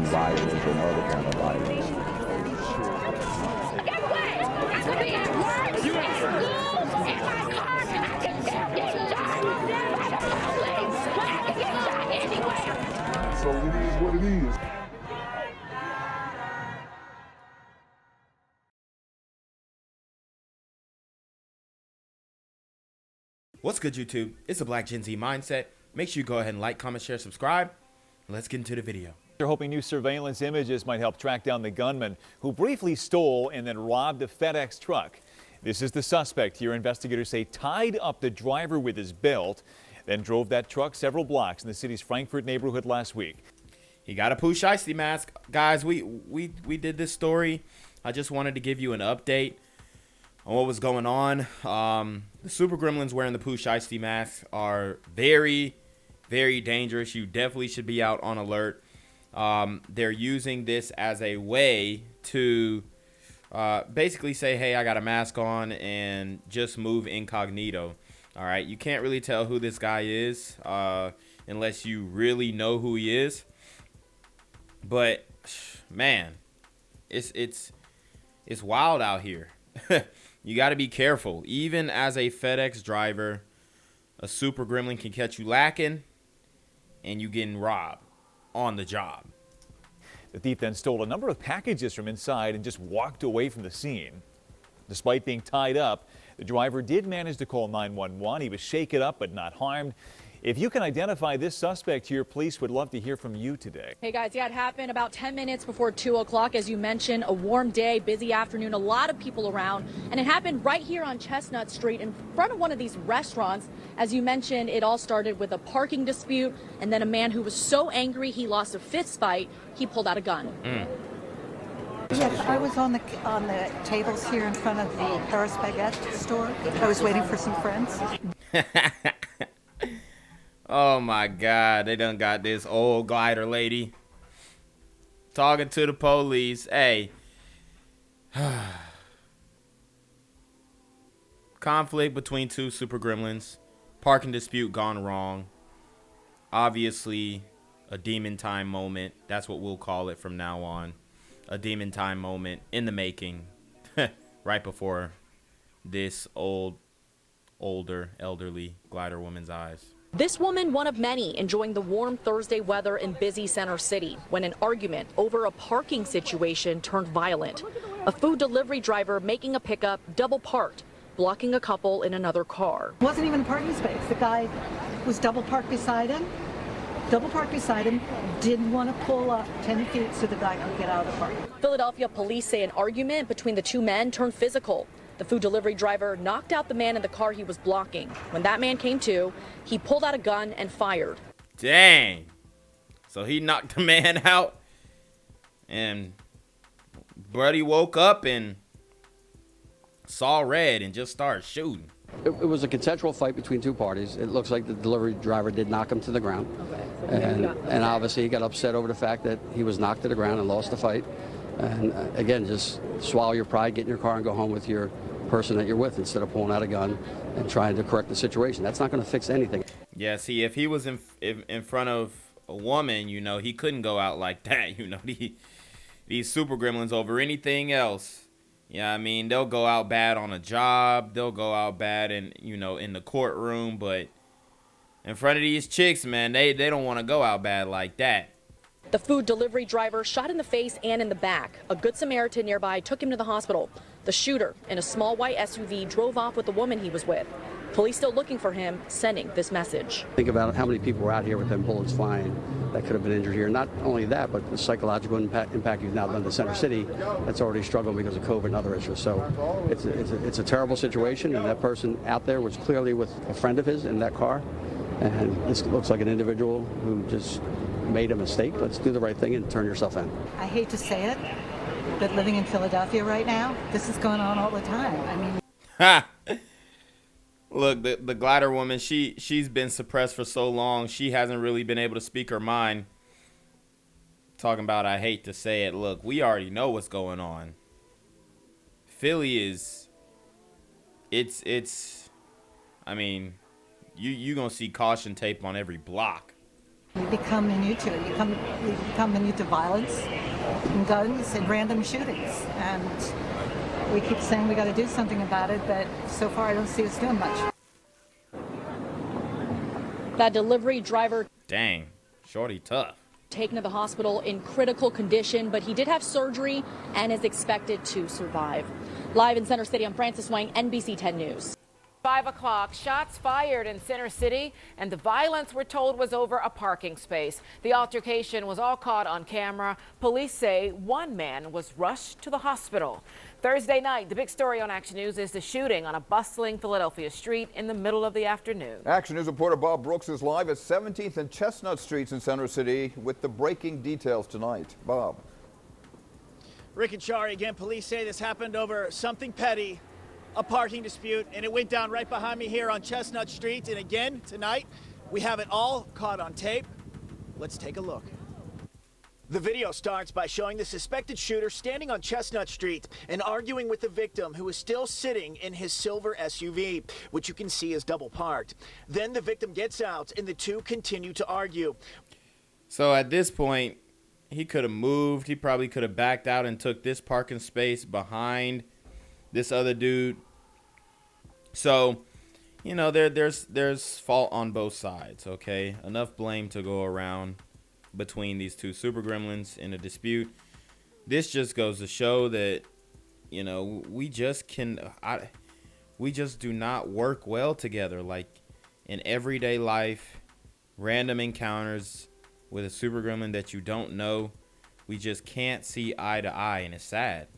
violence or no other kind of violence. Get away! I could be at work, at school, in my car, and I can still get shot by the police. But I can get shot anywhere. So it is what it is. What's good, YouTube? It's the Black Gen Z Mindset. Make sure you go ahead and like, comment, share, subscribe. Let's get into the video. They're hoping new surveillance images might help track down the gunman who briefly stole and then robbed a FedEx truck. This is the suspect here. Investigators say tied up the driver with his belt, then drove that truck several blocks in the city's Frankfurt neighborhood last week. He got a pooch shiesty mask. Guys, we did this story. I just wanted to give you an update on what was going on. The super gremlins wearing the pooch shiesty masks are very, very dangerous. You definitely should be out on alert. They're using this as a way to basically say, hey, I got a mask on, and just move incognito. All right, you can't really tell who this guy is unless you really know who he is. But man, it's wild out here. You got to be careful. Even as a FedEx driver, a super gremlin can catch you lacking, and you getting robbed on the job. The thief then stole a number of packages from inside and just walked away from the scene. Despite being tied up, the driver did manage to call 911. He was shaken up but not harmed. If you can identify this suspect here, police would love to hear from you today. Hey guys, yeah, it happened about 10 minutes before 2 o'clock. As you mentioned, a warm day, busy afternoon, a lot of people around. And it happened right here on Chestnut Street in front of one of these restaurants. As you mentioned, it all started with a parking dispute, and then a man who was so angry he lost a fist fight, he pulled out a gun. Yes, I was on the tables here in front of the Paris Baguette store. I was waiting for some friends. Oh my God, they done got this old glider lady talking to the police. Hey, conflict between two super gremlins, parking dispute gone wrong. Obviously, a demon time moment. That's what we'll call it from now on. A demon time moment in the making, right before this older, elderly glider woman's eyes. This woman, one of many, enjoying the warm Thursday weather in busy Center City when an argument over a parking situation turned violent. A food delivery driver making a pickup double parked, blocking a couple in another car. It wasn't even a parking space. The guy was double parked beside him, didn't want to pull up 10 feet so the guy could get out of the park. Philadelphia police say an argument between the two men turned physical. The food delivery driver knocked out the man in the car he was blocking. When that man came to, he pulled out a gun and fired. Dang. So he knocked the man out, and Buddy woke up and saw red and just started shooting. It was a consensual fight between two parties. It looks like the delivery driver did knock him to the ground. And obviously he got upset over the fact that he was knocked to the ground and lost the fight. And again, just swallow your pride, get in your car and go home with your person that you're with instead of pulling out a gun and trying to correct the situation. That's not going to fix anything. Yeah, see, if he was in front of a woman, you know, he couldn't go out like that. You know, these super gremlins over anything else. Yeah, I mean, they'll go out bad on a job. They'll go out bad in the courtroom. But in front of these chicks, man, they don't want to go out bad like that. The food delivery driver shot in the face and in the back. A Good Samaritan nearby took him to the hospital. The shooter, in a small white SUV, drove off with the woman he was with. Police still looking for him, sending this message. Think about how many people were out here with them bullets flying that could have been injured here. Not only that, but the psychological impact you've now done to Center City that's already struggling because of COVID and other issues. So it's a terrible situation, and that person out there was clearly with a friend of his in that car. And this looks like an individual who just made a mistake. Let's do the right thing and turn yourself in. I hate to say it, but living in Philadelphia right now, this is going on all the time. I mean, Ha! Look, the glider woman, she's been suppressed for so long, she hasn't really been able to speak her mind. Talking about, I hate to say it. Look, we already know what's going on. Philly is, I mean, you gonna see caution tape on every block. You become immune to it. You become immune to violence and guns and random shootings. And we keep saying we got to do something about it, but so far I don't see us doing much. That delivery driver, Dang, shorty tough. taken to the hospital in critical condition, but he did have surgery and is expected to survive. Live in Center City, I'm Francis Wang, NBC 10 News. 5 o'clock, shots fired in Center City, and the violence, we're told, was over a parking space. The altercation was all caught on camera. Police say one man was rushed to the hospital. Thursday night, the big story on Action News is the shooting on a bustling Philadelphia street in the middle of the afternoon. Action News reporter Bob Brooks is live at 17th and Chestnut Streets in Center City with the breaking details tonight. Bob. Rick and Shari, again, police say this happened over something petty, a parking dispute, and it went down right behind me here on Chestnut Street. And again, tonight, we have it all caught on tape. Let's take a look. The video starts by showing the suspected shooter standing on Chestnut Street and arguing with the victim, who is still sitting in his silver SUV, which you can see is double parked. Then the victim gets out and the two continue to argue. So at this point, he could have moved. He probably could have backed out and took this parking space behind this other dude. So, you know, there's fault on both sides, okay? Enough blame to go around between these two super gremlins in a dispute. This just goes to show that, you know, we just do not work well together. Like, in everyday life, random encounters with a super gremlin that you don't know, we just can't see eye to eye, and it's sad.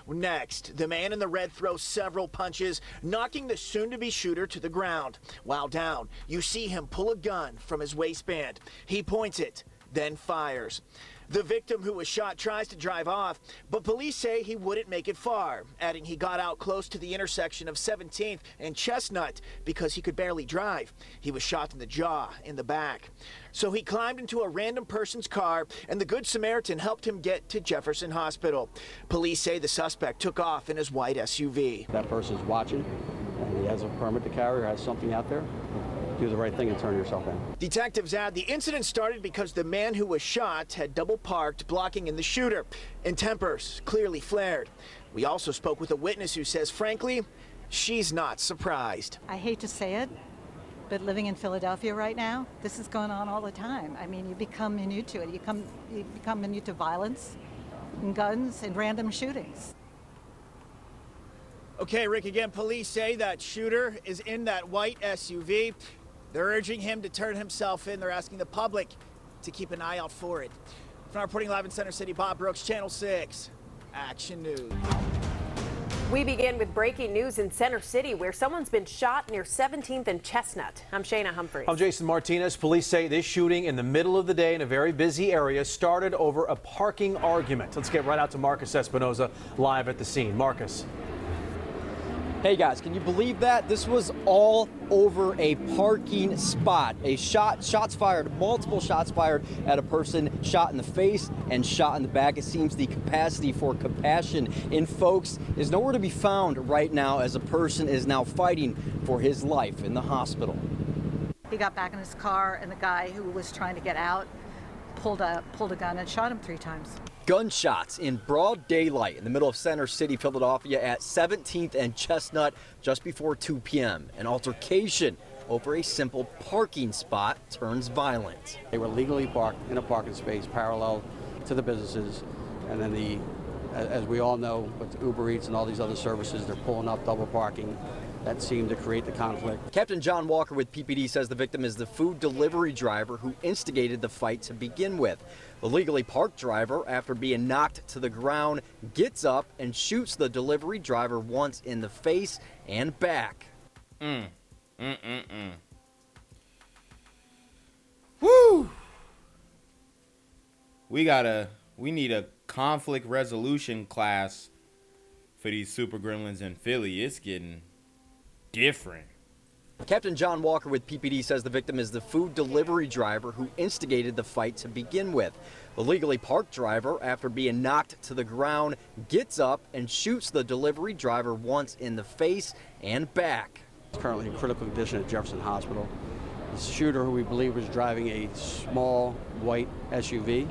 Next, the man in the red throws several punches, knocking the soon-to-be shooter to the ground. While down, you see him pull a gun from his waistband. He points it, then fires. The victim who was shot tries to drive off, but police say he wouldn't make it far, adding he got out close to the intersection of 17th and Chestnut because he could barely drive. He was shot in the jaw, in the back. So he climbed into a random person's car, and the Good Samaritan helped him get to Jefferson Hospital. Police say the suspect took off in his white SUV. That person's watching, and he has a permit to carry or has something out there. Do the right thing and turn yourself in. Detectives add the incident started because the man who was shot had double parked, blocking in the shooter, and tempers clearly flared. We also spoke with a witness who says, frankly, she's not surprised. I hate to say it, but living in Philadelphia right now, this is going on all the time. I mean, you become immune to it. You become immune to violence and guns and random shootings. Okay, Rick, again, police say that shooter is in that white SUV. They're urging him to turn himself in. They're asking the public to keep an eye out for it. From reporting live in Center City, Bob Brooks, Channel 6, Action News. We begin with breaking news in Center City, where someone's been shot near 17th and Chestnut. I'm Shayna Humphreys. I'm Jason Martinez. Police say this shooting in the middle of the day in a very busy area started over a parking argument. Let's get right out to Marcus Espinoza live at the scene. Marcus. Hey guys, can you believe that? This was all over a parking spot. Shots fired, multiple shots fired at a person, shot in the face and shot in the back. It seems the capacity for compassion in folks is nowhere to be found right now, as a person is now fighting for his life in the hospital. He got back in his car, and the guy who was trying to get out pulled a gun and shot him 3 times. Gunshots in broad daylight in the middle of Center City, Philadelphia at 17th and Chestnut just before 2 p.m. An altercation over a simple parking spot turns violent. They were legally parked in a parking space parallel to the businesses, and then as we all know, with Uber Eats and all these other services, they're pulling up double parking. That seemed to create the conflict. Captain John Walker with PPD says the victim is the food delivery driver who instigated the fight to begin with. The legally parked driver, after being knocked to the ground, gets up and shoots the delivery driver once in the face and back. Woo! We need a conflict resolution class for these super gremlins in Philly. It's getting different. Captain John Walker with PPD says the victim is the food delivery driver who instigated the fight to begin with. The legally parked driver, after being knocked to the ground, gets up and shoots the delivery driver once in the face and back. He's currently in critical condition at Jefferson Hospital. The shooter, who we believe was driving a small white SUV,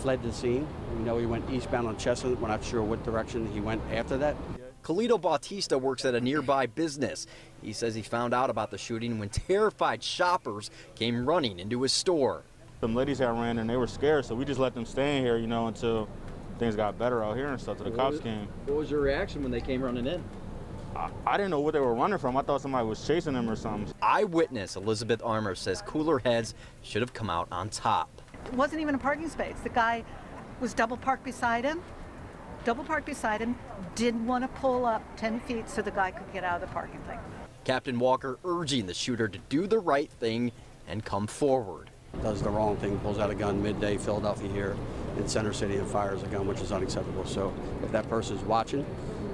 fled the scene. We know he went eastbound on Chestnut. We're not sure what direction he went after that. Khalito Bautista works at a nearby business. He says he found out about the shooting when terrified shoppers came running into his store. Some ladies had ran and they were scared, so we just let them stay in here, you know, until things got better out here and stuff, till the cops came. What was your reaction when they came running in? I didn't know what they were running from. I thought somebody was chasing them or something. Eyewitness Elizabeth Armour says cooler heads should have come out on top. It wasn't even a parking space. The guy was double parked beside him, didn't want to pull up 10 feet so the guy could get out of the parking thing. Captain Walker urging the shooter to do the right thing and come forward. Does the wrong thing, pulls out a gun midday Philadelphia here in Center City and fires a gun, which is unacceptable. So if that person is watching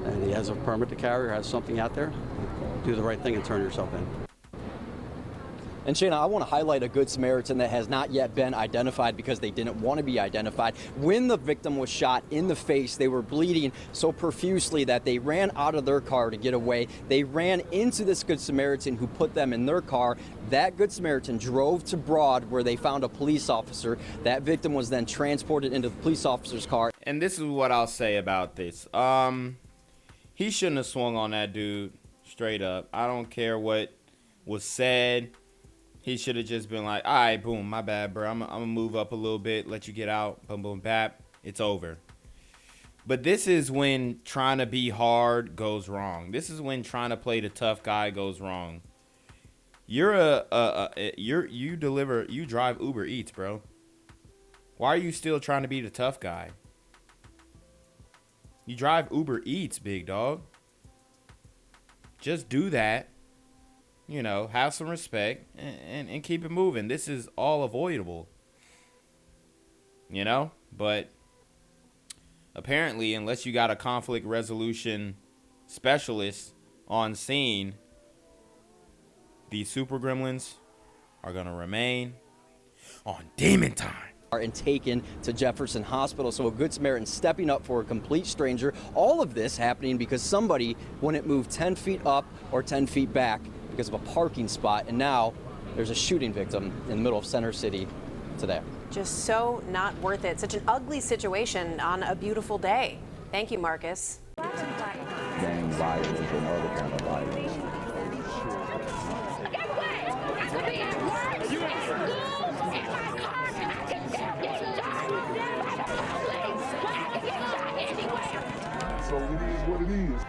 and he has a permit to carry or has something out there, do the right thing and turn yourself in. And Shayna, I want to highlight a Good Samaritan that has not yet been identified because they didn't want to be identified. When the victim was shot in the face, they were bleeding so profusely that they ran out of their car to get away. They ran into this Good Samaritan who put them in their car. That Good Samaritan drove to Broad where they found a police officer. That victim was then transported into the police officer's car. And this is what I'll say about this. He shouldn't have swung on that dude straight up. I don't care what was said. He should have just been like, all right, boom, my bad, bro. I'm going to move up a little bit, let you get out, boom, boom, bap. It's over. But this is when trying to be hard goes wrong. This is when trying to play the tough guy goes wrong. You drive Uber Eats, bro. Why are you still trying to be the tough guy? You drive Uber Eats, big dog. Just do that. You know, have some respect and keep it moving. This is all avoidable. You know? But apparently, unless you got a conflict resolution specialist on scene, these super gremlins are going to remain on demon time. And taken to Jefferson Hospital. So a Good Samaritan stepping up for a complete stranger. All of this happening because somebody wouldn't move 10 feet up or 10 feet back because of a parking spot. And now there's a shooting victim in the middle of Center City today. Just so not worth it. Such an ugly situation on a beautiful day. Thank you, Marcus. Gang violence and other kind of violence. Guess what? I could be at work, at school, in my car, and I can still get shot by the police. I can get shot anywhere. So it is what it is.